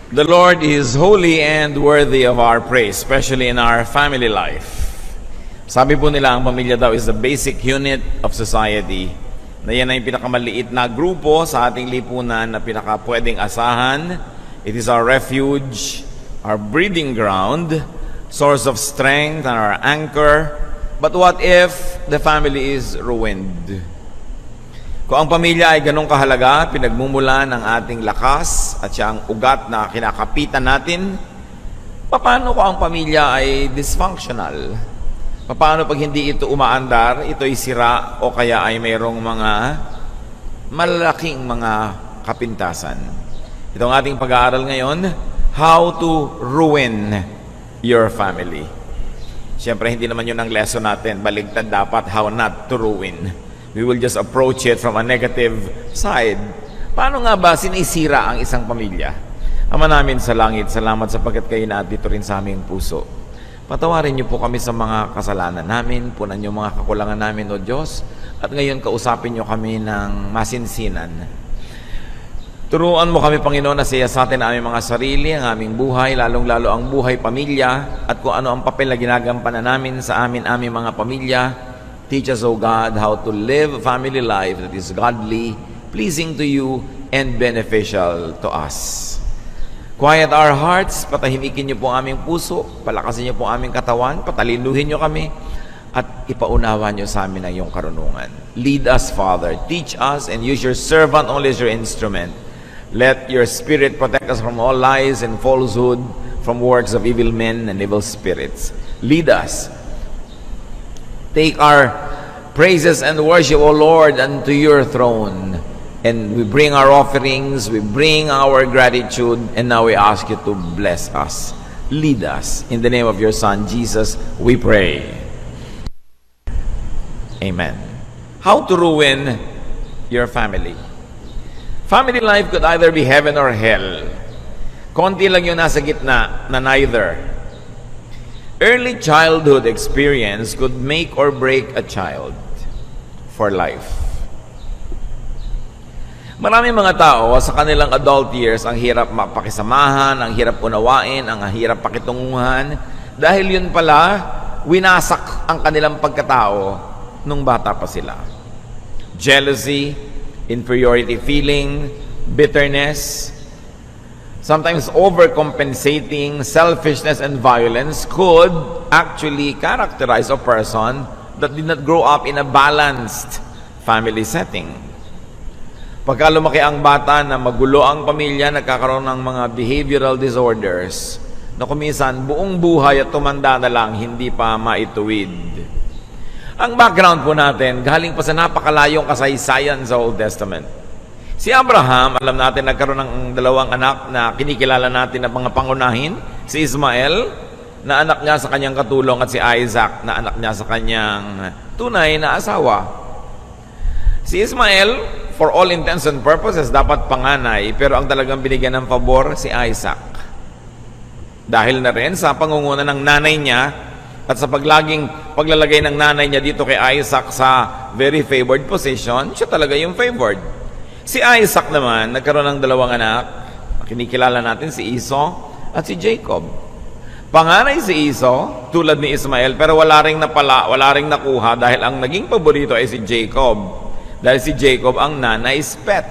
The Lord is holy and worthy of our praise, especially in our family life. Sabi po nila, ang pamilya daw is the basic unit of society. Na yan ay pinakamaliit na grupo sa ating lipunan na pinakapwedeng asahan. It is our refuge, our breeding ground, source of strength, and our anchor. But what if the family is ruined? Kung ang pamilya ay ganong kahalaga, pinagmumula ng ating lakas at siya ang ugat na kinakapitan natin, paano kung ang pamilya ay dysfunctional? Paano pag hindi ito umaandar, ito'y sira o kaya ay mayroong mga malaking mga kapintasan? Ito ang ating pag-aaral ngayon, how to ruin your family. Siyempre, hindi naman yun ang lesson natin. Baligtad dapat, how not to ruin. We will just approach it from a negative side. Paano nga ba sinisira ang isang pamilya? Ama namin sa langit, salamat sapagkat kayo na dito rin sa aming puso. Patawarin niyo po kami sa mga kasalanan namin, punan niyo mga kakulangan namin, O Diyos, at ngayon kausapin niyo kami ng masinsinan. Turuan mo kami, Panginoon, na siya sa atin ang aming mga sarili, ang aming buhay, lalong-lalo ang buhay pamilya, at kung ano ang papel na ginagampanan namin sa aming mga pamilya. Teach us, O God, how to live a family life that is godly, pleasing to you, and beneficial to us. Quiet our hearts, patahimikin niyo po ang aming puso, palakasin niyo po ang aming katawan, patalinuhin niyo kami, at ipaunawa niyo sa amin ang iyong karunungan. Lead us, Father. Teach us and use your servant only as your instrument. Let your Spirit protect us from all lies and falsehood, from works of evil men and evil spirits. Lead us. Take our praises and worship, O Lord, unto your throne. And we bring our offerings, we bring our gratitude, and now we ask you to bless us. Lead us. In the name of your Son, Jesus, we pray. Amen. How to ruin your family. Family life could either be heaven or hell. Konti lang yung nasa gitna na neither. Early childhood experience could make or break a child for life. Maraming mga tao sa kanilang adult years ang hirap mapakisamahan, ang hirap unawain, ang hirap pakitunguhan. Dahil yun pala, winasak ang kanilang pagkatao nung bata pa sila. Jealousy, inferiority feeling, bitterness, sometimes overcompensating, selfishness, and violence could actually characterize a person that did not grow up in a balanced family setting. Pagka lumaki ang bata na magulo ang pamilya, nagkakaroon ng mga behavioral disorders na kuminsan buong buhay at tumanda na lang, hindi pa maituwid. Ang background po natin, galing pa sa napakalayong kasaysayan sa Old Testament. Si Abraham, alam natin, nagkaroon ng dalawang anak na kinikilala natin na mga pangunahin. Si Ismael, na anak niya sa kanyang katulong, at si Isaac, na anak niya sa kanyang tunay na asawa. Si Ismael, for all intents and purposes, dapat panganay, pero ang talagang binigyan ng pabor, si Isaac. Dahil na rin sa pangunguna ng nanay niya, at sa paglalagay ng nanay niya dito kay Isaac sa very favored position, siya talaga yung favored. Si Isaac naman, nagkaroon ng dalawang anak. Kinikilala natin si Esau at si Jacob. Panganay si Esau, tulad ni Ismael, pero wala ring nakuha dahil ang naging paborito ay si Jacob. Dahil si Jacob ang nanay's pet.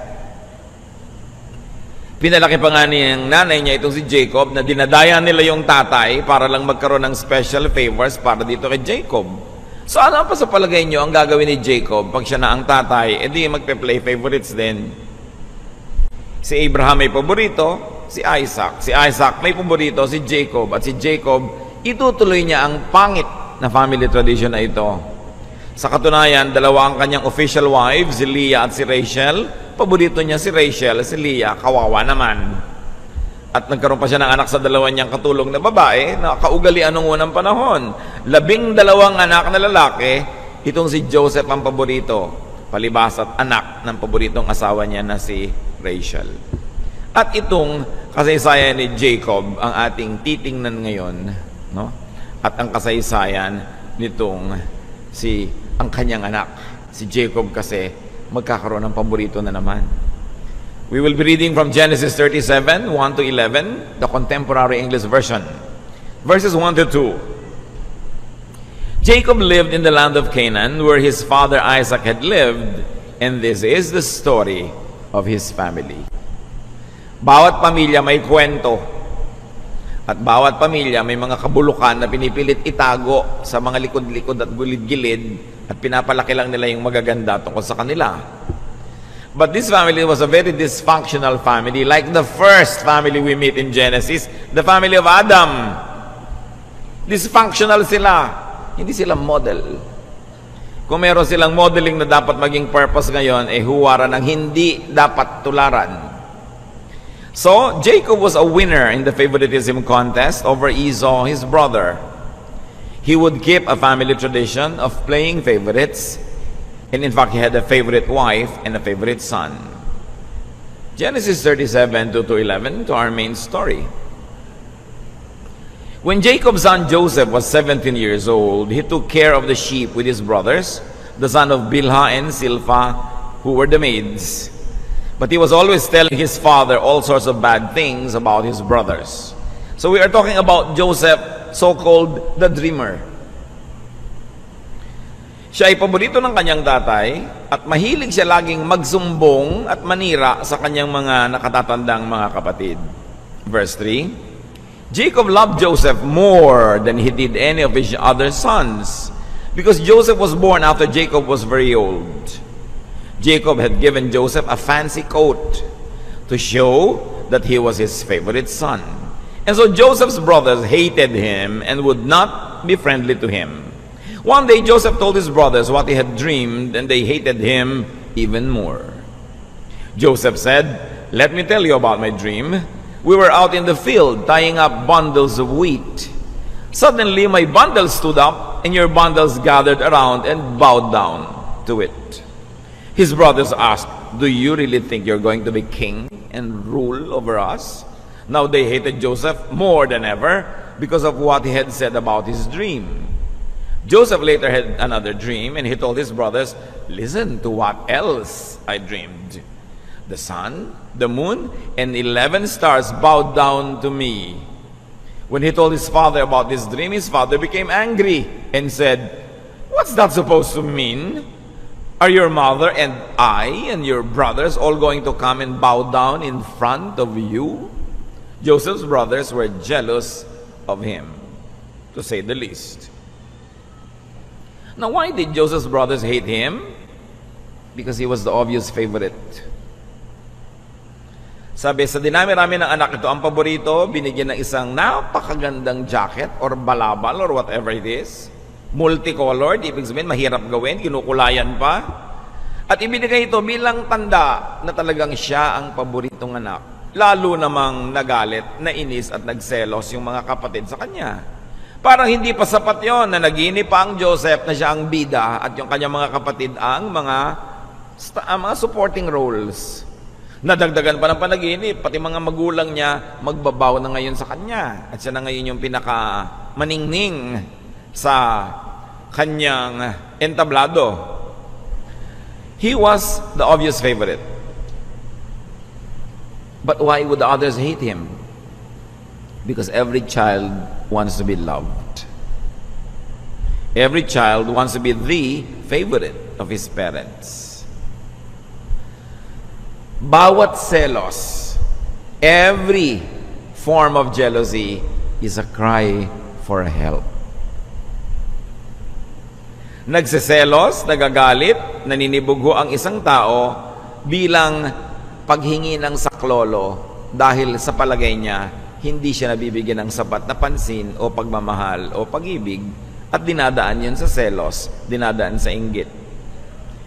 Pinalaki pa nga niyang nanay niya itong si Jacob na dinadaya nila yung tatay para lang magkaroon ng special favors para dito kay Jacob. So ano pa sa palagay nyo ang gagawin ni Jacob pag siya na ang tatay, edi magpe-play favorites din. Si Abraham may paborito, si Isaac. Si Isaac may paborito, si Jacob. At si Jacob, itutuloy niya ang pangit na family tradition na ito. Sa katunayan, dalawa ang kanyang official wives, si Leah at si Rachel. Paborito niya si Rachel, si Leah, kawawa naman. At nagkaroon pa siya ng anak sa dalawa niyang katulong na babae na kaugalian ng unang panahon. 12 anak na lalaki, itong si Joseph ang paborito. Palibas at anak ng paboritong asawa niya na si Rachel. At itong kasaysayan ni Jacob ang ating titingnan ngayon, no? At ang kasaysayan nitong ang kanyang anak, si Jacob, kasi magkakaroon ng paborito na naman. We will be reading from Genesis 37, 1 to 11, the contemporary English version. Verses 1 to 2. Jacob lived in the land of Canaan, where his father Isaac had lived, and this is the story of his family. Bawat pamilya may kwento, at bawat pamilya may mga kabulukan na pinipilit itago sa mga likod-likod at gilid-gilid, at pinapalaki lang nila yung magaganda tungkol sa kanila. But this family was a very dysfunctional family, like the first family we meet in Genesis, the family of Adam. Dysfunctional sila. Hindi sila model. Kung meron silang modeling na dapat maging purpose ngayon, huwara ng hindi dapat tularan. So, Jacob was a winner in the favoritism contest over Esau, his brother. He would keep a family tradition of playing favorites. And in fact, he had a favorite wife and a favorite son. Genesis 37, 2 to 11, to our main story. When Jacob's son Joseph was 17 years old, he took care of the sheep with his brothers, the son of Bilhah and Silpha, who were the maids. But he was always telling his father all sorts of bad things about his brothers. So we are talking about Joseph, so-called the dreamer. Siya ay paborito ng kanyang tatay at mahilig siya laging magsumbong at manira sa kanyang mga nakatatandang mga kapatid. Verse 3, Jacob loved Joseph more than he did any of his other sons, because Joseph was born after Jacob was very old. Jacob had given Joseph a fancy coat to show that he was his favorite son. And so Joseph's brothers hated him and would not be friendly to him. One day, Joseph told his brothers what he had dreamed, and they hated him even more. Joseph said, "Let me tell you about my dream. We were out in the field tying up bundles of wheat. Suddenly, my bundle stood up, and your bundles gathered around and bowed down to it." His brothers asked, "Do you really think you're going to be king and rule over us?" Now they hated Joseph more than ever because of what he had said about his dream. Joseph later had another dream, and he told his brothers, "Listen to what else I dreamed. The sun, the moon, and 11 stars bowed down to me." When he told his father about this dream, his father became angry and said, "What's that supposed to mean? Are your mother and I and your brothers all going to come and bow down in front of you?" Joseph's brothers were jealous of him, to say the least. Now, why did Joseph's brothers hate him? Because he was the obvious favorite. Sabi, sa dinami-rami ng anak ito, ang paborito, binigyan ng isang napakagandang jacket or balabal or whatever it is. Multicolored, ibig sabihin, mahirap gawin, kinukulayan pa. At ibinigay ito bilang tanda na talagang siya ang paboritong anak. Lalo namang nagalit, nainis at nagselos yung mga kapatid sa kanya. Parang hindi pa sapat yon na naginip pa ang Joseph na siya ang bida at yung kanyang mga kapatid ang mga supporting roles. Nadagdagan pa ng panaginip, pati mga magulang niya magbabaw na ngayon sa kanya. At siya na ngayon yung pinaka maningning sa kanyang entablado. He was the obvious favorite. But why would the others hate him? Because every child wants to be loved. Every child wants to be the favorite of his parents. Bawat selos, every form of jealousy is a cry for help. Nagseselos, nagagalit, naninibugho ang isang tao bilang paghingi ng saklolo dahil sa palagay niya hindi siya nabibigyan ng sapat na pansin o pagmamahal o pag-ibig at dinadaan yun sa selos, dinadaan sa inggit.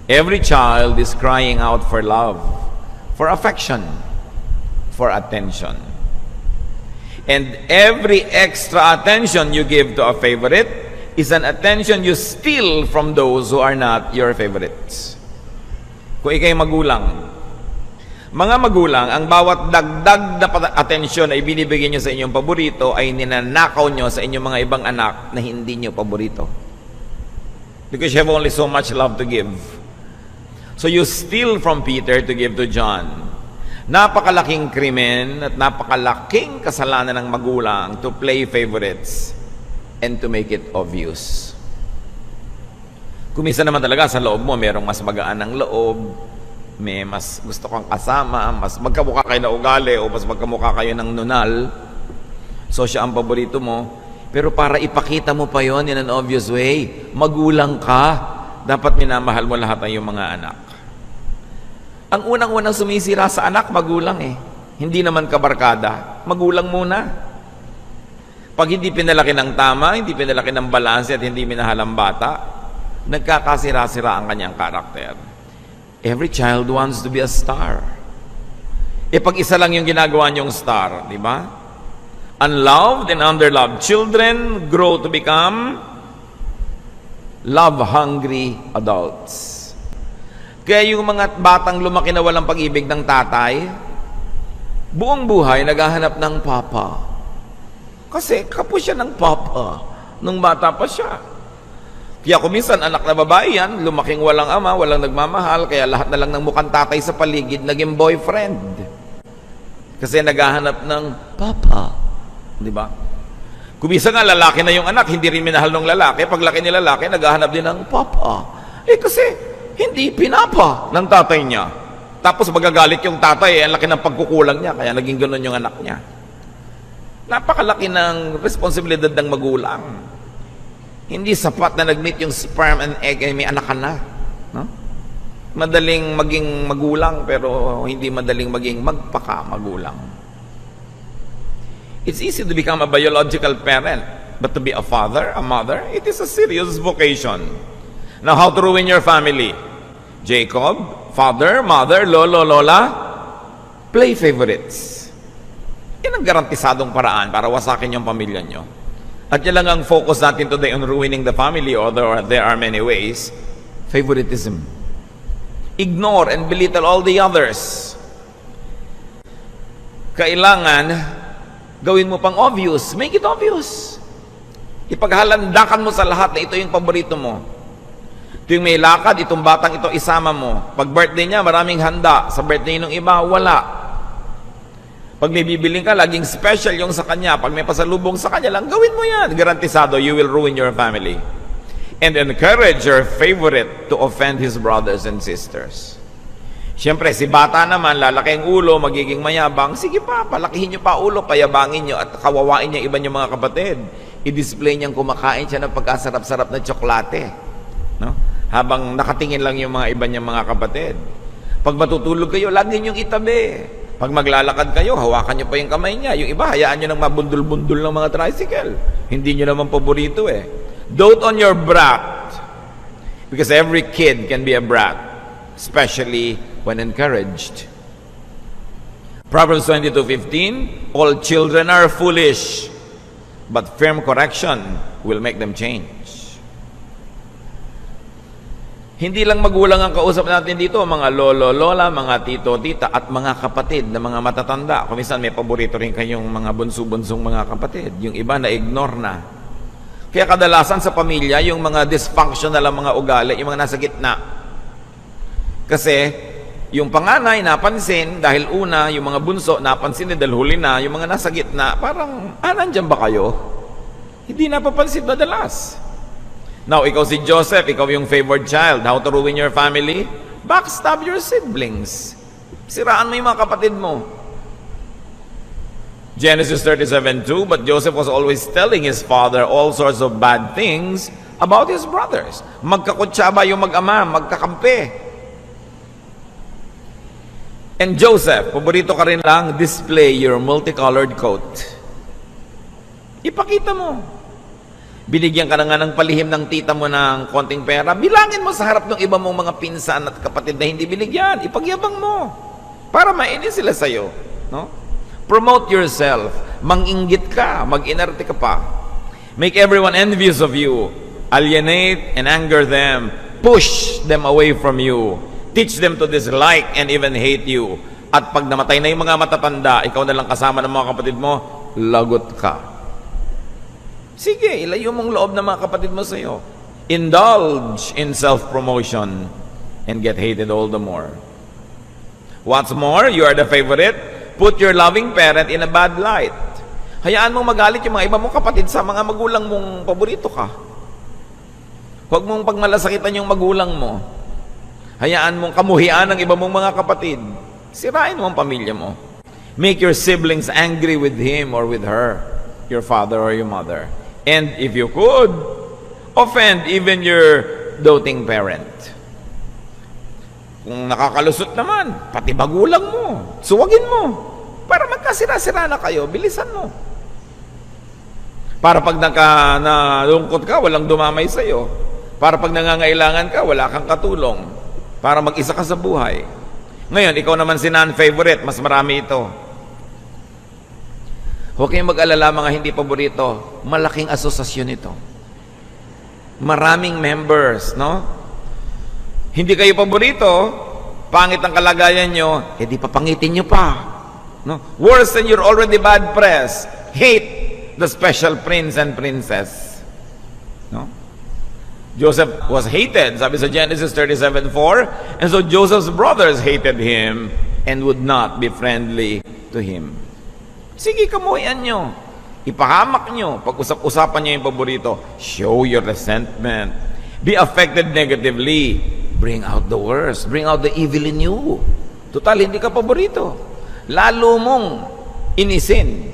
Every child is crying out for love, for affection, for attention. And every extra attention you give to a favorite is an attention you steal from those who are not your favorites. Kung ikay magulang, mga magulang, ang bawat dagdag na atensyon na ibinibigay nyo sa inyong paborito ay ninanakaw nyo sa inyong mga ibang anak na hindi nyo paborito. Because you have only so much love to give. So you steal from Peter to give to John. Napakalaking krimen at napakalaking kasalanan ng magulang to play favorites and to make it obvious. Kumisa naman talaga sa loob mo, merong mas magaan ng loob, may mas gusto kang kasama, mas magkamukha kayo na ugali o mas magkamukha kayo ng nunal. So siya ang paborito mo. Pero para ipakita mo pa yon in an obvious way, magulang ka. Dapat minamahal mo lahat ng iyong mga anak. Ang unang-unang sumisira sa anak, magulang eh. Hindi naman kabarkada. Magulang muna. Pag hindi pinalaki ng tama, hindi pinalaki ng balanse at hindi minahal ang bata, nagkakasira-sira ang kanyang karakter. Every child wants to be a star. Pag isa lang yung ginagawa niyong star, di ba? Unloved and underloved children grow to become love-hungry adults. Kaya yung mga batang lumaki na walang pag-ibig ng tatay, buong buhay naghahanap ng papa. Kasi kapo siya ng papa nung bata pa siya. Kaya kuminsan anak na babae yan, lumaking walang ama, walang nagmamahal, kaya lahat na lang ng mukhang tatay sa paligid naging boyfriend. Kasi naghahanap ng papa. Di ba? Kuminsan nga lalaki na yung anak, hindi rin minahal ng lalaki. Paglaki ni lalaki, naghahanap din ng papa. Kasi hindi pinapa ng tatay niya. Tapos magagalit yung tatay, ang laki ng pagkukulang niya, kaya naging gano'n yung anak niya. Napakalaki ng responsibilidad ng magulang. Hindi sapat na nag-meet yung sperm and egg, may anak ka na. No? Madaling maging magulang, pero hindi madaling maging magpaka-magulang. It's easy to become a biological parent, but to be a father, a mother, it is a serious vocation. Now, how to ruin your family? Jacob, father, mother, lolo, lola, play favorites. Yan ang garantisadong paraan para wasakin yung pamilya nyo. At yan lang ang focus natin today on ruining the family, although there are many ways. Favoritism. Ignore and belittle all the others. Kailangan gawin mo pang obvious. Make it obvious. Ipaghalandakan mo sa lahat na ito yung paborito mo. Tuwing may lakad, itong batang ito isama mo. Pag birthday niya, maraming handa. Sa birthday ng iba, wala. Pag may bibiling ka, laging special yung sa kanya. Pag may pasalubong sa kanya lang, gawin mo yan. Garantisado, you will ruin your family. And encourage your favorite to offend his brothers and sisters. Siyempre, si bata naman, lalaki ang ulo, magiging mayabang. Sige pa, palakihin niyo pa ulo, payabangin niyo at kawawain niya iba niyong mga kapatid. I-display niyang kumakain siya ng pagkasarap-sarap na tsokolate. No? Habang nakatingin lang yung mga iba niyang mga kapatid. Pag matutulog kayo, lagi niyong itabi. Pag maglalakad kayo, hawakan niyo pa yung kamay niya. Yung iba, hayaan niyo nang mabundol-bundol ng mga tricycle. Hindi niyo naman paborito eh. Dote on your brat. Because every kid can be a brat. Especially when encouraged. Proverbs 22:15, all children are foolish, but firm correction will make them change. Hindi lang magulang ang kausap natin dito, mga lolo, lola, mga tito, tita, at mga kapatid na mga matatanda. Kuminsan may paborito rin kayong mga bunso-bunsong mga kapatid. Yung iba na-ignore na. Kaya kadalasan sa pamilya, yung mga dysfunctional ang mga ugali, yung mga nasa gitna. Kasi yung panganay napansin, dahil una, yung mga bunso napansin dahil huli na, yung mga nasa gitna, parang, nandyan ba kayo? Hindi napapansin madalas. Now, ikaw si Joseph, ikaw yung favored child. How to ruin your family? Backstab your siblings. Siraan mo yung mga kapatid mo. Genesis 37:2, but Joseph was always telling his father all sorts of bad things about his brothers. Magkakutsaba yung mag-ama, magkakampi. And Joseph, paborito ka rin lang, display your multicolored coat. Ipakita mo. Binigyan ka na nga ng palihim ng tita mo ng konting pera, bilangin mo sa harap ng iba mong mga pinsan at kapatid na hindi binigyan. Ipagyabang mo. Para mainis sila sa'yo. No? Promote yourself. Mang-inggit ka. Mag-inarte ka pa. Make everyone envious of you. Alienate and anger them. Push them away from you. Teach them to dislike and even hate you. At pag namatay na yung mga matatanda, ikaw na lang kasama ng mga kapatid mo, lagot ka. Sige, ilayo mong loob ng mga kapatid mo sa iyo. Indulge in self-promotion and get hated all the more. What's more, you are the favorite. Put your loving parent in a bad light. Hayaan mong magalit yung mga iba mong kapatid sa mga magulang mong paborito ka. Huwag mong pagmalasakitan yung magulang mo. Hayaan mong kamuhian ng iba mong mga kapatid. Sirain mo ang pamilya mo. Make your siblings angry with him or with her, your father or your mother. And if you could, offend even your doting parent. Kung nakakalusot naman, pati magulang mo, suwagin mo. Para magkasira-sira na kayo, bilisan mo. Para pag nalungkot ka, walang dumamay sa'yo. Para pag nangangailangan ka, wala kang katulong. Para mag-isa ka sa buhay. Ngayon, ikaw naman si non-favorite, mas marami ito. Huwag kayong mag-alala mga hindi paborito. Malaking asosasyon ito. Maraming members, no? Hindi kayo paborito, pangit ang kalagayan nyo, di papangitin nyo pa. No? Worse than you're already bad press. Hate the special prince and princess. No? Joseph was hated, sabi sa Genesis 37:4, and so Joseph's brothers hated him and would not be friendly to him. Sige, kamuhian nyo. Ipahamak nyo. Pag-usap-usapan nyo yung paborito. Show your resentment. Be affected negatively. Bring out the worst. Bring out the evil in you. Total, hindi ka paborito. Lalo mong inisin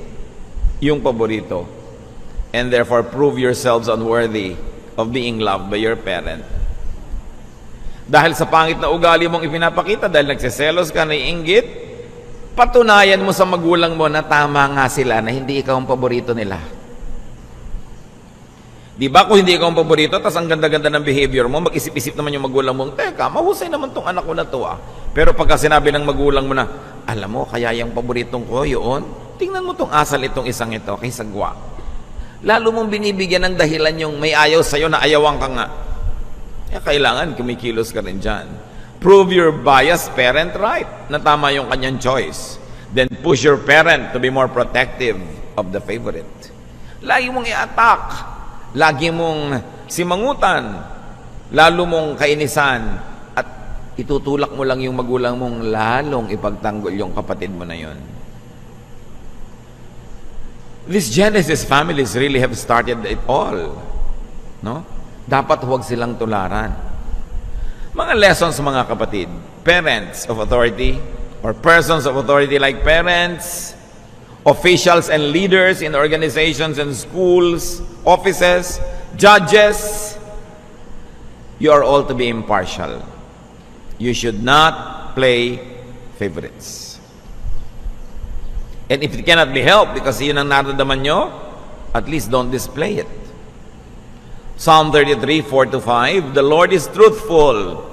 yung paborito. And therefore, prove yourselves unworthy of being loved by your parent. Dahil sa pangit na ugali mong ipinapakita, dahil nagsiselos ka, naiinggit, patunayan mo sa magulang mo na tama nga sila, na hindi ikaw ang paborito nila. Di ba kung hindi ikaw ang paborito, tas ang ganda-ganda ng behavior mo, mag-isip-isip naman yung magulang mong, teka, mahusay naman tong anak ko na to ah. Pero pagka sinabi ng magulang mo na, alam mo, kaya yung paboritong ko, yun, tingnan mo tong asal itong isang ito, kay sagwa. Lalo mong binibigyan ng dahilan yung may ayaw sa'yo na ayawan ka nga. Kailangan kumikilos ka rin dyan. Prove your biased parent right, na tama yung kanyang choice. Then push your parent to be more protective of the favorite. Lagi mong i-attack. Lagi mong simangutan, lalo mong kainisan, at itutulak mo lang yung magulang mong lalong ipagtanggol yung kapatid mo na yon. These Genesis families really have started it all. No? Dapat huwag silang tularan. Mga lessons mga kapatid, parents of authority or persons of authority like parents, officials and leaders in organizations and schools, offices, judges, you are all to be impartial. You should not play favorites. And if it cannot be helped, because yun ang nararamdaman nyo, at least don't display it. Psalm 33, 4-5, the Lord is truthful.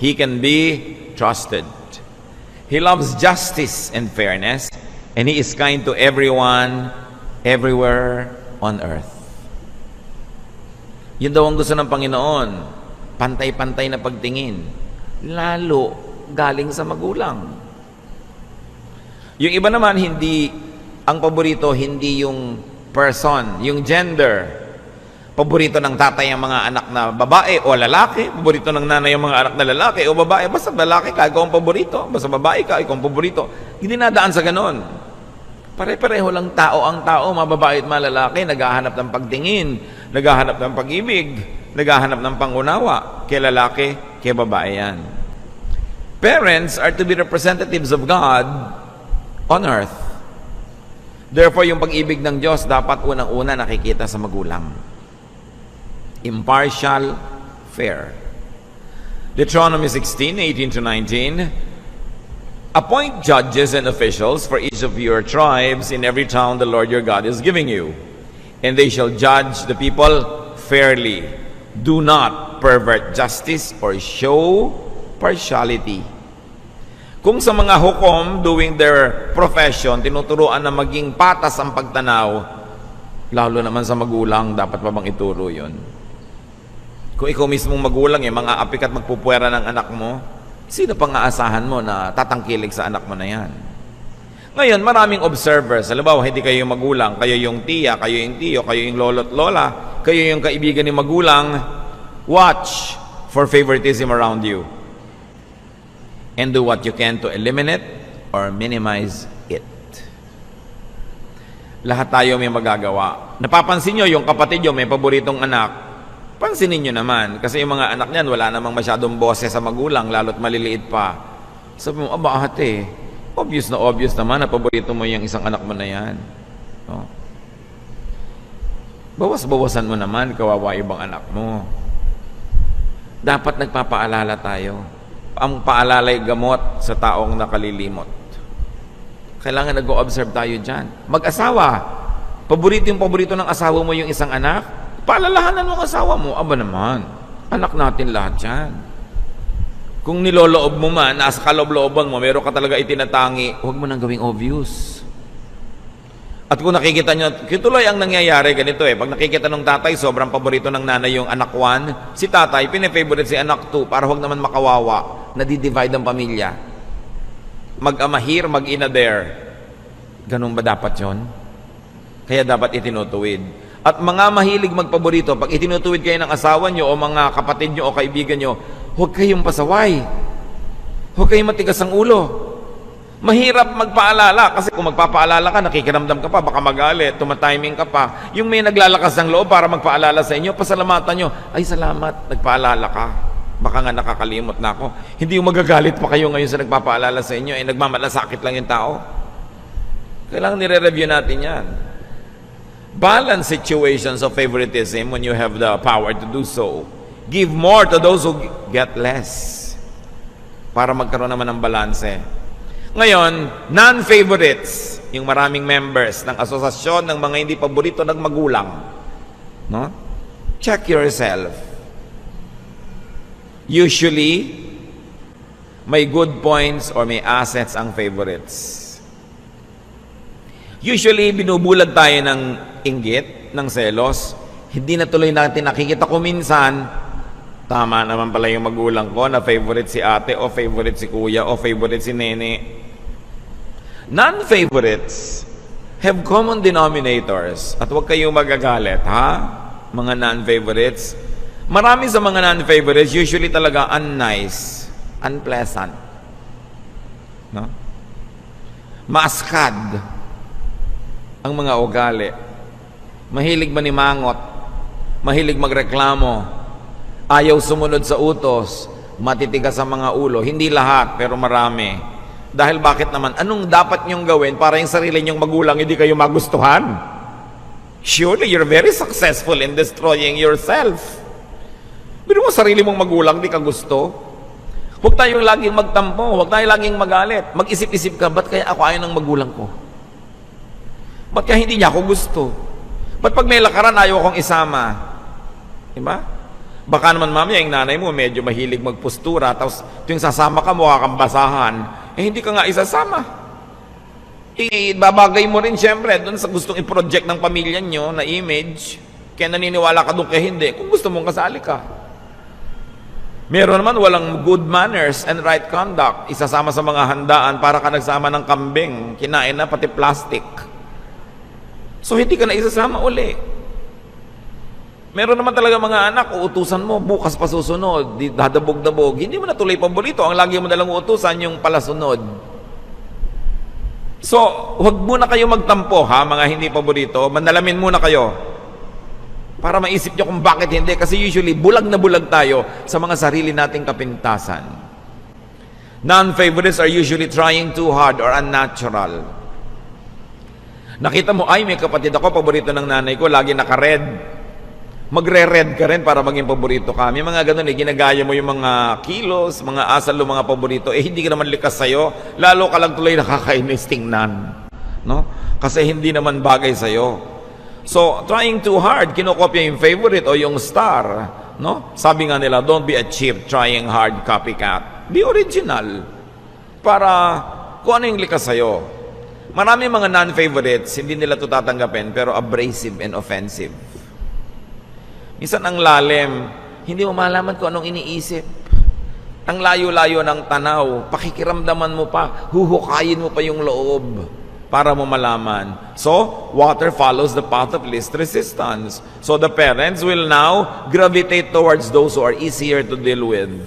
He can be trusted. He loves justice and fairness, and He is kind to everyone, everywhere on earth. Yun daw ang gusto ng Panginoon. Pantay-pantay na pagtingin. Lalo galing sa magulang. Yung iba naman, hindi, ang paborito, hindi yung person, yung gender. Paborito ng tatay ang mga anak na babae o lalaki. Paborito ng nanay ang mga anak na lalaki o babae. Basta lalaki ka, ikaw ang paborito. Basta babae ka, ikaw ang paborito. Hindi nadaan sa ganon. Pare-pareho lang tao ang tao, mga babae at mga lalaki, naghahanap ng pagtingin, naghahanap ng pag-ibig, naghahanap ng pangunawa. Kay lalaki, kay babae yan. Parents are to be representatives of God on earth. Therefore, yung pag-ibig ng Diyos dapat unang-una nakikita sa magulang. Impartial, fair. Deuteronomy 16, 18-19, appoint judges and officials for each of your tribes in every town the Lord your God is giving you, and they shall judge the people fairly. Do not pervert justice or show partiality. Kung sa mga hukom doing their profession, tinuturuan na maging patas ang pagtanaw, lalo naman sa magulang, dapat pa bang ituro yun? Kung ikaw mismong magulang, mga apik at magpupuwera ng anak mo, sino pang aasahan mo na tatangkilig sa anak mo na yan? Ngayon, maraming observers. Halimbawa, hindi kayo yung magulang, kayo yung tiya, kayo yung tiyo, kayo yung lolo't lola, kayo yung kaibigan ni magulang. Watch for favoritism around you. and do what you can to eliminate or minimize it. Lahat tayo may magagawa. Napapansin nyo, yung kapatid nyo may paboritong anak, pansinin nyo naman. Kasi yung mga anak niyan, wala namang masyadong boses sa magulang, lalo't maliliit pa. Sabi mo, aba ate, obvious naman na paborito mo yung isang anak mo na yan. No? Bawas-bawasan mo naman, kawawa ibang anak mo. Dapat nagpapaalala tayo. Ang paalalay gamot sa taong nakalilimot. Kailangan nag-o-observe tayo dyan. Mag-asawa. Paborito ng asawa mo yung isang anak. Paalalahanan mo ang asawa mo. Aba naman, anak natin lahat yan. Kung niloloob mo man, nasa kaloob-looban mo, meron ka talaga itinatangi, huwag mo nang gawing obvious. At kung nakikita nyo, tuloy ang nangyayari ganito pag nakikita ng tatay, sobrang paborito ng nanay yung anak 1, si tatay, pine-favorite si anak 2, para huwag naman makawawa, nadidivide ang pamilya. Mag-ama here, mag-ina there. Ganun ba dapat yon? Kaya dapat itinutuwid. At mga mahilig magpaborito, pag itinutuwid kayo ng asawa nyo, o mga kapatid nyo, o kaibigan nyo, huwag kayong pasaway. Huwag kayong matigas ang ulo. Mahirap magpaalala kasi kung magpapaalala ka, nakikiramdam ka pa, baka magalit, tumatiming ka pa. Yung may naglalakas ng loob para magpaalala sa inyo, pasalamatan nyo, ay salamat, nagpaalala ka. Baka nga nakakalimot na ako. Hindi yung magagalit pa kayo ngayon sa nagpapaalala sa inyo, nagmamalasakit lang yung tao. Kailangan nire-review natin yan. Balance situations of favoritism when you have the power to do so. Give more to those who get less. Para magkaroon naman ng balanse. Ngayon, non-favorites, yung maraming members ng asosasyon ng mga hindi paborito ng magulang. No? Check yourself. Usually, may good points or may assets ang favorites. Usually, binubulag tayo ng inggit, ng selos. Hindi na tuloy natin nakikita ko minsan, tama naman pala yung magulang ko na favorite si ate o favorite si kuya o favorite si nene. Non-favorites have common denominators. At huwag kayong magagalit, ha? Mga non-favorites. Marami sa mga non-favorites, usually talaga unnice, unpleasant. No? Maaskad ang mga ugali. Mahilig manimangot. Mahilig magreklamo. Ayaw sumunod sa utos, matitigas sa mga ulo. Hindi lahat, pero marami. Dahil bakit naman? Anong dapat nyong gawin para yung sarili nyong magulang hindi kayo magustuhan? Surely, you're very successful in destroying yourself. Pero mo sarili mong magulang, di ka gusto. Huwag tayong laging magtampo, huwag tayong laging magalit. Mag-isip-isip ka, ba't kaya ako ayaw ng magulang ko? Ba't kaya hindi niya ako gusto? Ba't pag may lakaran, ayaw akong isama? Diba? Baka naman mamaya yung nanay mo medyo mahilig magpostura, tapos tuwing sasama ka, mukha kang basahan, hindi ka nga isasama. Ibabagay mo rin siyempre doon sa gustong i-project ng pamilya nyo na image, kaya naniniwala ka doon kaya hindi, kung gusto mong kasali ka. Meron naman walang good manners and right conduct, isasama sa mga handaan para ka nagsama ng kambing, kinain na pati plastic. So hindi ka na isasama uli. Meron naman talaga mga anak, uutusan mo, bukas pa susunod, dadabog-dabog. Hindi mo na tuloy paborito. Ang lagi mo nalang uutusan, yung palasunod. So, huwag muna kayo magtampo, ha, mga hindi paborito. Mandalamin muna kayo. Para maisip nyo kung bakit hindi. Kasi usually, bulag na bulag tayo sa mga sarili nating kapintasan. Non-favorites are usually trying too hard or unnatural. Nakita mo, ay, may kapatid ako, paborito ng nanay ko, lagi naka-red. Magre-red ka rin para maging paborito ka. May mga ganun ginagaya mo yung mga kilos, mga asal, mga paborito, hindi ka naman likas sa'yo, lalo ka lang tuloy nakakainis tingnan. No? Kasi hindi naman bagay sa'yo. So, trying too hard, kinokopya yung favorite o yung star. No? Sabi nga nila, don't be a cheap, trying hard copycat. Be original. Para kung ano yung likas sa'yo. Marami mga non-favorites, hindi nila ito tatanggapin, pero abrasive and offensive. Minsan ang lalim, hindi mo malaman kung anong iniisip. Ang layo-layo ng tanaw, pakikiramdaman mo pa, huhukayin mo pa yung loob para mo malaman. So, water follows the path of least resistance. So the parents will now gravitate towards those who are easier to deal with.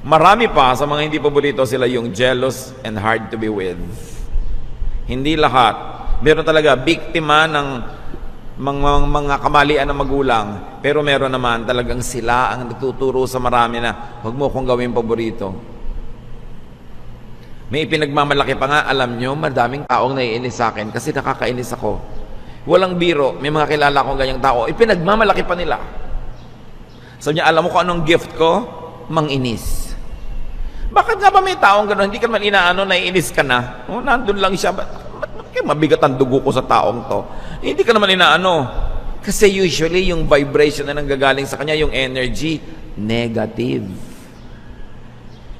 Marami pa sa mga hindi paborito, sila yung jealous and hard to be with. Hindi lahat. Meron talaga biktima ng mga kamalian ng magulang, pero meron naman talagang sila ang nagtuturo sa marami na huwag mo kong gawin paborito. May ipinagmamalaki pa nga, alam nyo, madaming taong naiinis sa akin kasi nakakainis ako. Walang biro, may mga kilala akong ganyang tao, ipinagmamalaki pa nila. Sabi niya, alam mo kung anong gift ko? Manginis. Bakit nga ba may taong gano'n? Hindi ka naman inaano, naiinis ka na. Oh, nandun lang siya. Ba't mabigat ang dugo ko sa taong to? Hindi ka naman inaano. Kasi usually, yung vibration na nanggagaling sa kanya, yung energy, negative.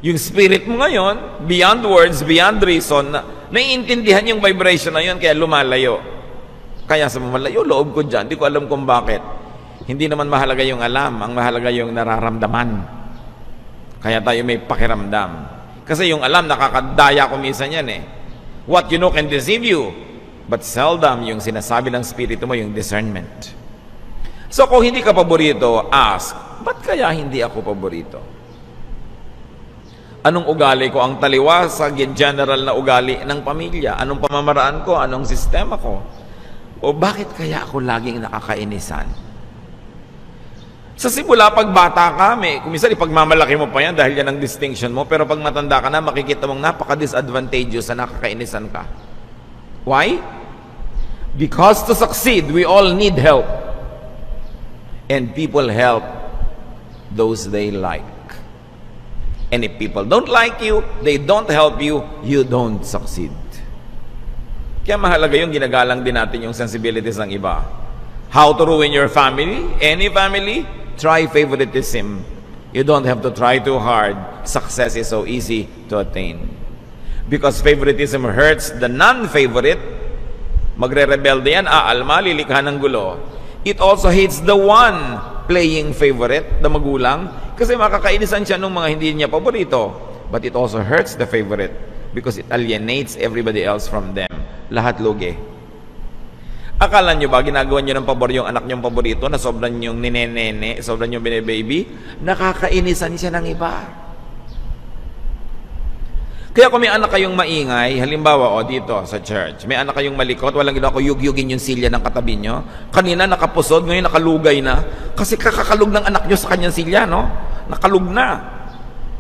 Yung spirit mo ngayon, beyond words, beyond reason, naiintindihan yung vibration na yun, kaya lumalayo. Kaya sa malayo, loob ko dyan. Hindi ko alam kung bakit. Hindi naman mahalaga yung alam, ang mahalaga yung nararamdaman. Kaya tayo may pakiramdam. Kasi yung alam, nakakadaya ko minsan yan eh. What you know can deceive you. But seldom yung sinasabi ng spirito mo, yung discernment. So kung hindi ka paborito, ask, ba't kaya hindi ako paborito? Anong ugali ko ang taliwas sa general na ugali ng pamilya? Anong pamamaraan ko? Anong sistema ko? O bakit kaya ako laging nakakainisan? Sa simula, pag bata ka, kung minsan ipagmamalaki mo pa yan dahil yan ang distinction mo, pero pag matanda ka na, makikita mong napaka-disadvantageous na nakakainisan ka. Why? Because to succeed, we all need help. And people help those they like. And if people don't like you, they don't help you, you don't succeed. Kaya mahalaga yung ginagalang din natin yung sensibilities ng iba. How to ruin your family? Any family? Try favoritism. You don't have to try too hard. Success is so easy to attain. Because favoritism hurts the non-favorite. Magre-rebelde yan, aalma, lilikha ng gulo. It also hates the one playing favorite, the magulang, kasi makakainisan siya ng mga hindi niya paborito. But it also hurts the favorite because it alienates everybody else from them. Lahat lugi. Akala nyo ba, ginagawa nyo ng pabor yung anak nyong paborito na sobrang yung ninenene, sobrang yung bine-baby? Nakakainisan siya ng iba. Kaya kung may anak kayong maingay, halimbawa, dito sa church, may anak kayong malikot, walang ginawa ko yugyugin yung silya ng katabi nyo. Kanina nakapusod, ngayon nakalugay na. Kasi kakakalug ng anak nyo sa kanyang silya, no? Nakalug na.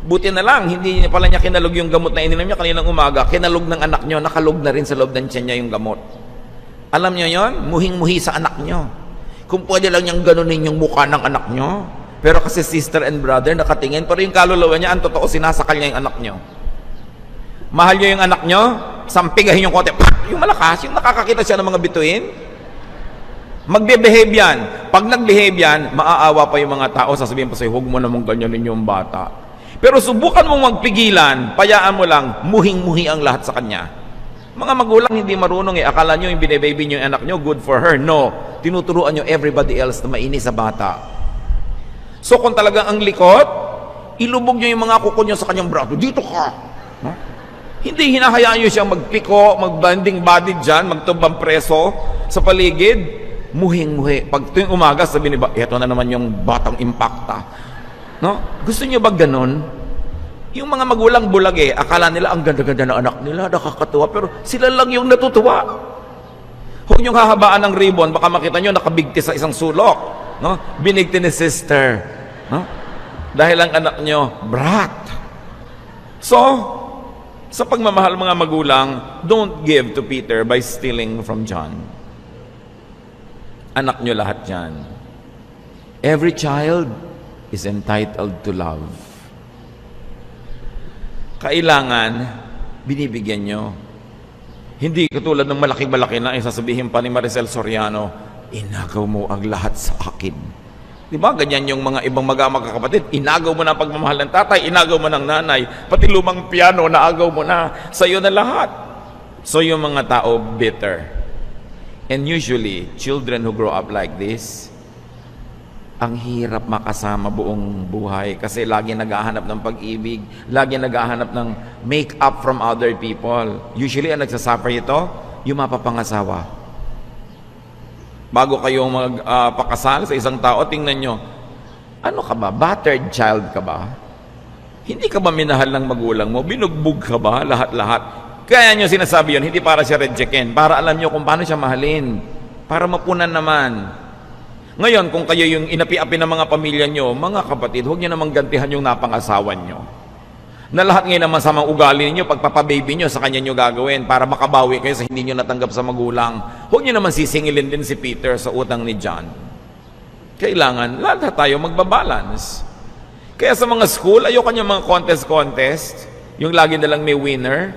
Buti na lang, hindi pala niya kinalug yung gamot na ininom niya kaninang umaga, kinalug ng anak nyo, nakalug na rin sa loob ng tiyan niya yung gamot. Alam nyo yon? Muhing-muhi sa anak nyo. Kung pwede lang niyang ganunin yung mukha ng anak nyo. Pero kasi sister and brother, nakatingin, pero yung kaluluwa niya, ang totoo, sinasakal niya yung anak nyo. Mahal nyo yung anak nyo, sampigahin yung kote, yung malakas, yung nakakakita siya ng mga bituin. Magbe-behave yan. Pag nag-behave yan, maaawa pa yung mga tao, sasabihin pa sa'yo, huwag mo namang ganyanin yung bata. Pero subukan mong magpigilan, payaan mo lang, muhing-muhi ang lahat sa kanya. Mga magulang hindi marunong akala nyo yung bine-baby nyo yung anak nyo, good for her. No, tinuturuan nyo everybody else na mainis sa bata. So kung talagang ang likot, ilubog nyo yung mga kuko nyo sa kanyang braso, dito ka. Huh? Hindi hinahayaan nyo siyang magpiko, magbanding body dyan, magtubang preso sa paligid. Muhing-muhi. Pag tuwing umaga, sabi ni ba, eto na naman yung batang impacta. No? Gusto nyo ba ganon? Yung mga magulang bulag akala nila ang ganda-ganda na anak nila, nakakatuwa, pero sila lang yung natutuwa. Huwag nyo hahabaan ng ribbon, baka makita nyo nakabigti sa isang sulok. No? Binigti ni sister. No? Dahil ang anak nyo, brat. So, sa pagmamahal mga magulang, don't give to Peter by stealing from John. Anak nyo lahat yan. Every child is entitled to love. Kailangan, binibigyan nyo. Hindi katulad ng malaki-malaki na sasabihin pa ni Maricel Soriano, inagaw mo ang lahat sa akin. Di ba? Ganyan yung mga ibang magkakapatid. Inagaw mo na ang pagmamahal ng tatay, inagaw mo ng nanay, pati lumang piano, naagaw mo na. Sa'yo na lahat. So yung mga tao, bitter. And usually, children who grow up like this, ang hirap makasama buong buhay kasi lagi naghahanap ng pag-ibig, lagi naghahanap ng make-up from other people. Usually, ang nagsasuffer ito, yung mapapangasawa. Bago kayong magpakasal sa isang tao, tingnan nyo, ano ka ba? Battered child ka ba? Hindi ka ba minahal ng magulang mo? Binugbog ka ba? Lahat-lahat. Kaya nyo sinasabi yun, hindi para siya rejectin, para alam nyo kung paano siya mahalin. Para mapunan naman. Ngayon, kung kayo yung inapi-api ng mga pamilya nyo, mga kapatid, huwag nyo namang gantihan yung napangasawan nyo. Na lahat ngayon naman sa mga ugali ninyo, pagpapababy nyo, sa kanya nyo gagawin para makabawi kayo sa hindi nyo natanggap sa magulang. Huwag nyo naman sisingilin din si Peter sa utang ni John. Kailangan, lahat tayo magbabalance. Kaya sa mga school, ayoko nyo mga contest, yung lagi na lang may winner.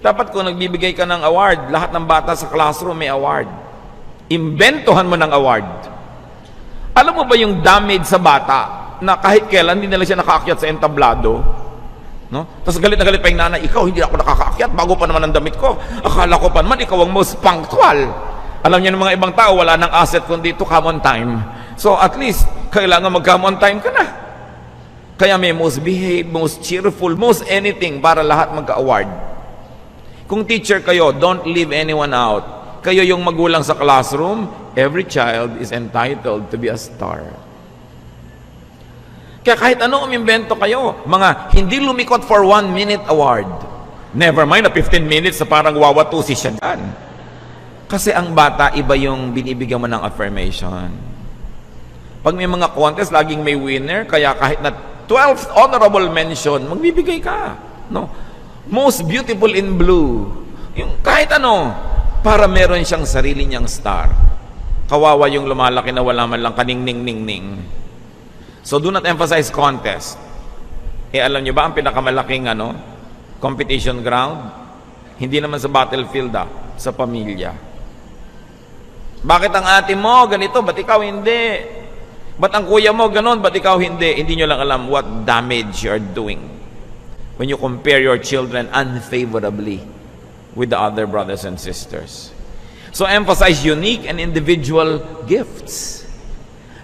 Dapat kung nagbibigay ka ng award, lahat ng bata sa classroom may award. Imbentohan mo ng award. Alam mo ba yung damage sa bata na kahit kailan hindi nila siya nakaakyat sa entablado? No? Tapos galit na galit pa yung nanay, ikaw hindi ako nakakaakyat, bago pa naman ang damit ko. Akala ko pa naman, ikaw ang most punctual. Alam niyo ng mga ibang tao, wala nang asset kundi to come on time. So at least, kailangan mag-come on time ka na. Kaya may most behave, most cheerful, most anything para lahat magka-award. Kung teacher kayo, don't leave anyone out. Kayo yung magulang sa classroom, every child is entitled to be a star. Kaya kahit ano umimbento kayo, mga hindi lumikot for 1 minute award. Never mind na 15 minutes na parang wawatusi siya dyan. Kasi ang bata, iba yung binibigyan mo ng affirmation. Pag may mga contest, laging may winner, kaya kahit na 12th honorable mention, magbibigay ka. No? Most beautiful in blue. Yung kahit ano, para meron siyang sarili niyang star. Kawawa yung lumalaki na wala man lang kaning-ning-ning-ning. So do not emphasize contest. Alam niyo ba ang pinakamalaking competition ground? Hindi naman sa battlefield, sa pamilya. Bakit ang ate mo ganito, ba't ikaw hindi? Ba't ang kuya mo ganon, ba't ikaw hindi? Hindi nyo lang alam what damage you are doing when you compare your children unfavorably with the other brothers and sisters. So emphasize unique and individual gifts.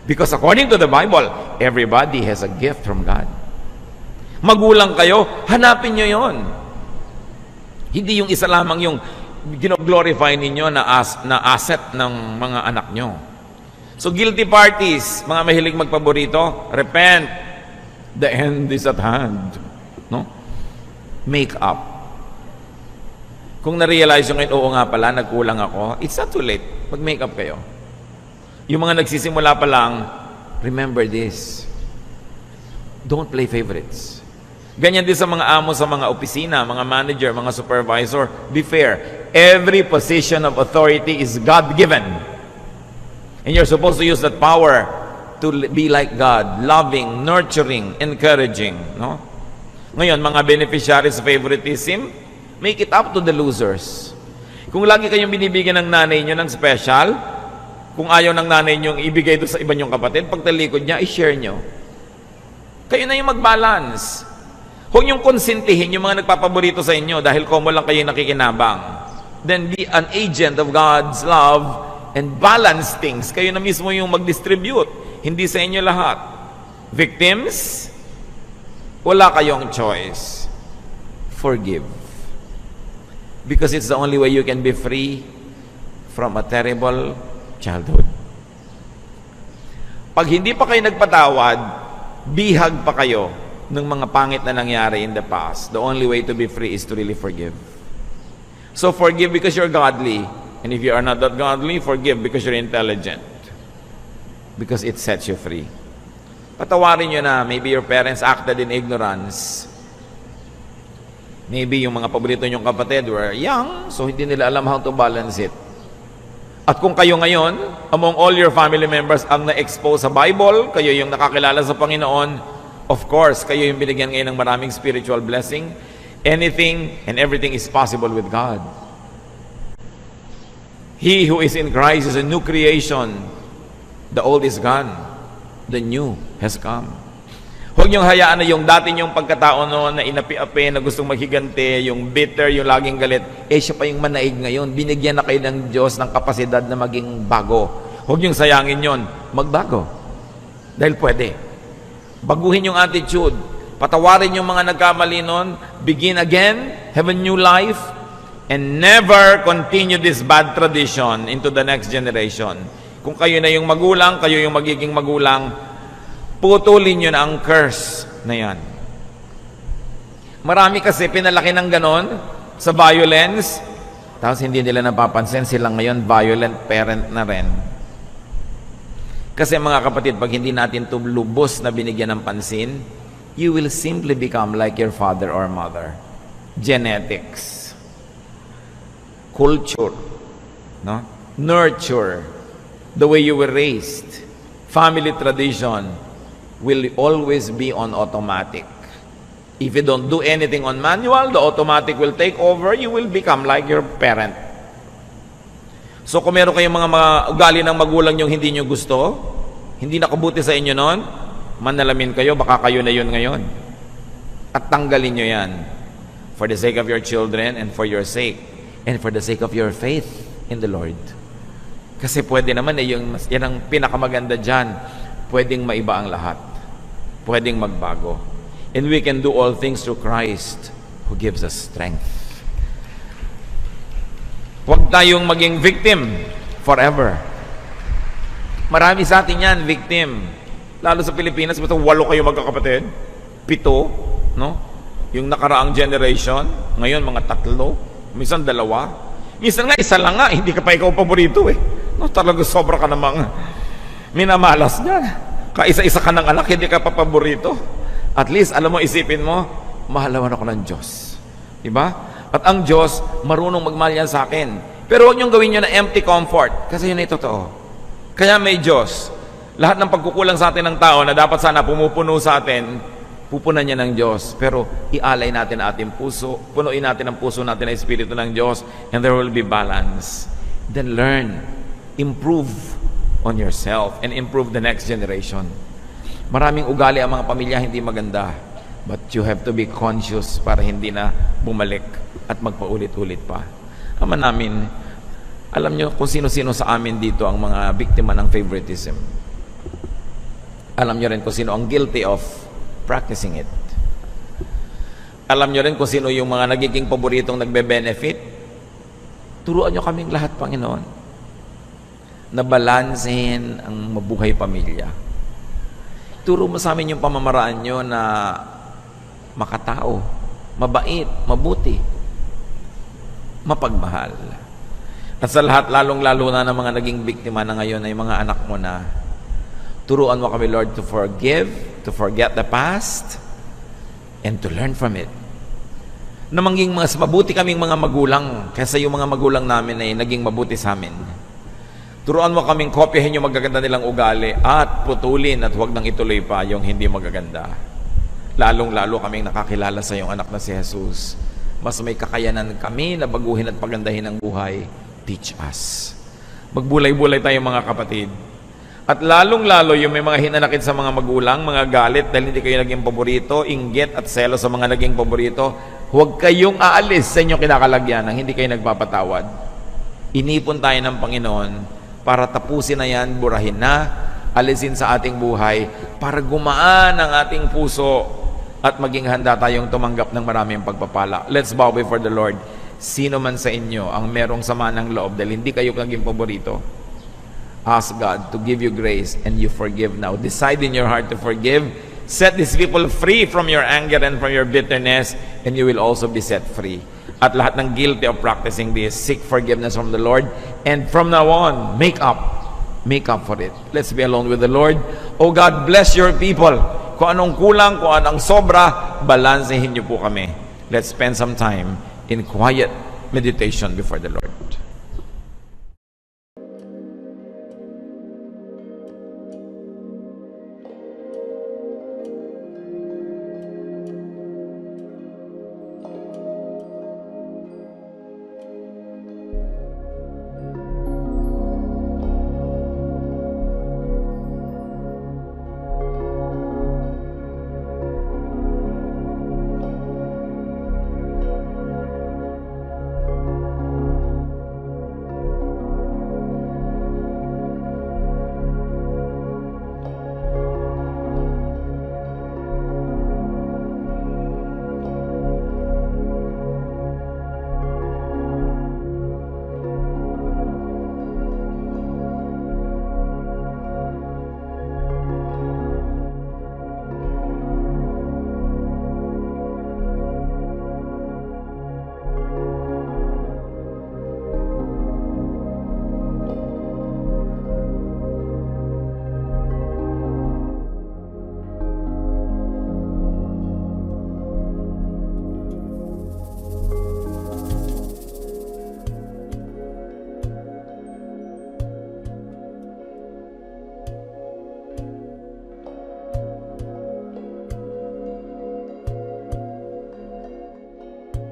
Because according to the Bible, everybody has a gift from God. Magulang kayo, hanapin nyo yon. Hindi yung isa lamang yung gino-glorify ninyo na asset ng mga anak nyo. So guilty parties, mga mahilig magpaborito, repent. The end is at hand. No? Make up. Kung na-realize nyo ngayon, oo nga pala, nagkulang ako, it's not too late. Mag-make up kayo. Yung mga nagsisimula pa lang, remember this. Don't play favorites. Ganyan din sa mga amo sa mga opisina, mga manager, mga supervisor. Be fair. Every position of authority is God-given. And you're supposed to use that power to be like God, loving, nurturing, encouraging. No? Ngayon, mga beneficiaries of favoritism, make it up to the losers. Kung lagi kayong binibigyan ng nanay nyo ng special, kung ayaw ng nanay nyo ibigay doon sa iba nyong kapatid, pag talikod niya, i-share nyo. Kayo na yung mag-balance. Huwag nyong konsintihin yung mga nagpapaborito sa inyo dahil komo lang kayo nakikinabang. Then be an agent of God's love and balance things. Kayo na mismo yung mag-distribute. Hindi sa inyo lahat. Victims, wala kayong choice. Forgive. Because it's the only way you can be free from a terrible childhood. Pag hindi pa kayo nagpatawad, bihag pa kayo ng mga pangit na nangyari in the past. The only way to be free is to really forgive. So forgive because you're godly. And if you are not that godly, forgive because you're intelligent. Because it sets you free. Patawarin nyo na, maybe your parents acted in ignorance. Maybe yung mga paborito nyong kapatid were young, so hindi nila alam how to balance it. At kung kayo ngayon, among all your family members ang na-expose sa Bible, kayo yung nakakilala sa Panginoon, of course, kayo yung binigyan ngayon ng maraming spiritual blessing. Anything and everything is possible with God. He who is in Christ is a new creation. The old is gone. The new has come. Huwag niyong hayaan na yung dati niyong pagkatao noon na inapi-api, na gustong maghigante, yung bitter, yung laging galit, siya pa yung manaig ngayon. Binigyan na kayo ng Diyos ng kapasidad na maging bago. Huwag niyong sayangin yon, magbago. Dahil pwede. Baguhin yung attitude. Patawarin yung mga nagkamali noon. Begin again, have a new life, and never continue this bad tradition into the next generation. Kung kayo na yung magulang, kayo yung magiging magulang, putulin nyo na ang curse na yan. Marami kasi pinalaki ng ganon sa violence, tapos hindi nila napapansin sila ngayon violent parent na rin. Kasi mga kapatid, pag hindi natin ito lubos na binigyan ng pansin, you will simply become like your father or mother. Genetics, culture, no? Nurture, the way you were raised, family tradition will always be on automatic. If you don't do anything on manual, the automatic will take over. You will become like your parent. So kung meron kayong mga ugali ng magulang yung hindi nyo gusto, hindi nakabuti sa inyo noon, manalamin kayo, baka kayo na yun ngayon. At tanggalin nyo yan. For the sake of your children and for your sake. And for the sake of your faith in the Lord. Kasi pwede naman yan ang pinakamaganda dyan. Pwedeng maiba ang lahat. Pwedeng magbago. And we can do all things through Christ who gives us strength. Huwag tayong maging victim forever. Marami sa atin yan, victim. Lalo sa Pilipinas, basta 8 kayo magkakapatid, 7, no? Yung nakaraang generation, ngayon mga 3, minsan 2. Minsan nga, 1 lang nga, hindi ka pa ikaw paborito eh. No, talaga sobra ka namang minamalas niyan. Kaisa-isa ka ng anak, hindi ka pa paborito. At least, alam mo, isipin mo, mahal naman ako ng Diyos. Diba? At ang Diyos, marunong magmahal yan sa akin. Pero huwag niyong gawin nyo na empty comfort. Kasi yun ay totoo. Kaya may Diyos. Lahat ng pagkukulang sa atin ng tao na dapat sana pumupuno sa atin, pupunan niya ng Diyos. Pero ialay natin ang ating puso, punuin natin ang puso natin ng Espiritu ng Diyos, and there will be balance. Then learn, improve on yourself, and improve the next generation. Maraming ugali ang mga pamilya hindi maganda, but you have to be conscious para hindi na bumalik at magpaulit-ulit pa. Ama namin, alam nyo kung sino-sino sa amin dito ang mga biktima ng favoritism. Alam nyo rin kung sino ang guilty of practicing it. Alam nyo rin kung sino yung mga nagiging paboritong nagbe-benefit. Turuan nyo kaming lahat, Panginoon, na balansehin ang mabuhay pamilya. Turo mo sa amin yung pamamaraan nyo na makatao, mabait, mabuti, mapagmahal. At sa lahat, lalong-lalo na ng mga naging biktima na ngayon ay mga anak mo na, turuan mo kami, Lord, to forgive, to forget the past, and to learn from it. Na maging mas mabuti kaming mga magulang kaysa yung mga magulang namin ay naging mabuti sa amin. Turuan mo kaming kopyahin yung magaganda nilang ugali at putulin at huwag nang ituloy pa yung hindi magaganda. Lalong-lalo kaming nakakilala sa iyong anak na si Jesus. Mas may kakayanan kami na baguhin at pagandahin ang buhay. Teach us. Magbulay-bulay tayo mga kapatid. At lalong-lalo yung may mga hinanakit sa mga magulang, mga galit dahil hindi kayo naging paborito, inggit at selo sa mga naging paborito, huwag kayong aalis sa inyong kinakalagyan nang hindi kayo nagpapatawad. Inipon tayo ng Panginoon para tapusin na yan, burahin na, alisin sa ating buhay, para gumaan ang ating puso at maging handa tayong tumanggap ng maraming pagpapala. Let's bow before the Lord. Sino man sa inyo ang merong sama ng loob dahil hindi kayo naging paborito, ask God to give you grace and you forgive now. Decide in your heart to forgive. Set these people free from your anger and from your bitterness, and you will also be set free. At lahat ng guilty of practicing this, seek forgiveness from the Lord, and from now on, make up for it. Let's be alone with the Lord. Oh God, bless your people. Kung anong kulang, kung anong sobra, balansehin niyo po kami. Let's spend some time in quiet meditation before the Lord.